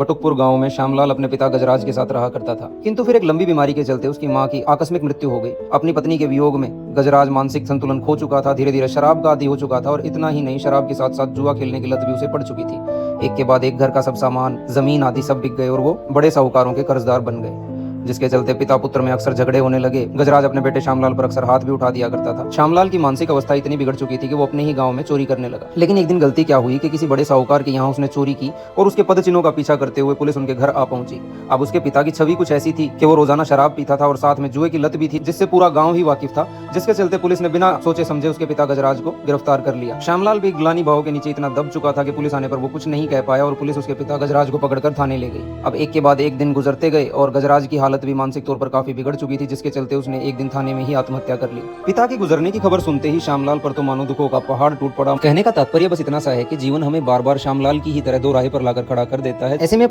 बटुकपुर गांव में श्यामलाल अपने पिता गजराज के साथ रहा करता था, किंतु फिर एक लंबी बीमारी के चलते उसकी मां की आकस्मिक मृत्यु हो गई। अपनी पत्नी के वियोग में गजराज मानसिक संतुलन खो चुका था, धीरे धीरे शराब का आदी हो चुका था और इतना ही नहीं, शराब के साथ साथ जुआ खेलने की लत भी उसे पड़ चुकी थी। एक के बाद एक घर का सब सामान, जमीन आदि सब बिक गए और वो बड़े साहूकारों के कर्जदार बन गए, जिसके चलते पिता पुत्र में अक्सर झगड़े होने लगे। गजराज अपने बेटे श्यामलाल पर अक्सर हाथ भी उठा दिया करता था। श्यामलाल की मानसिक अवस्था इतनी बिगड़ चुकी थी कि वो अपने ही गांव में चोरी करने लगा। लेकिन एक दिन गलती क्या हुई कि किसी बड़े साहूकार के यहाँ उसने चोरी की और उसके पदचिन्हों का पीछा करते हुए पुलिस उनके घर आ पहुंची। अब उसके पिता की छवि कुछ ऐसी थी कि वो रोजाना शराब पीता था और साथ में जुए की लत भी थी, जिससे पूरा गांव ही वाकिफ था, जिसके चलते पुलिस ने बिना सोचे समझे उसके पिता गजराज को गिरफ्तार कर लिया। श्यामलाल भी ग्लानि भाव के नीचे इतना दब चुका था कि पुलिस आने पर वो कुछ नहीं कह पाया और पुलिस उसके पिता गजराज को पकड़कर थाने ले गई। अब एक के बाद एक दिन गुजरते गए और गजराज की हालत भी मानसिक तौर पर काफी बिगड़ चुकी थी, जिसके चलते उसने एक दिन थाने में ही आत्महत्या कर ली। पिता के गुजरने की खबर सुनते ही श्यामलाल पर तो मानो दुखों का पहाड़ टूट पड़ा। कहने का तात्पर्य बस इतना सा है कि जीवन हमें बार बार श्यामलाल की ही तरह दो राह पर लाकर खड़ा कर देता है। ऐसे में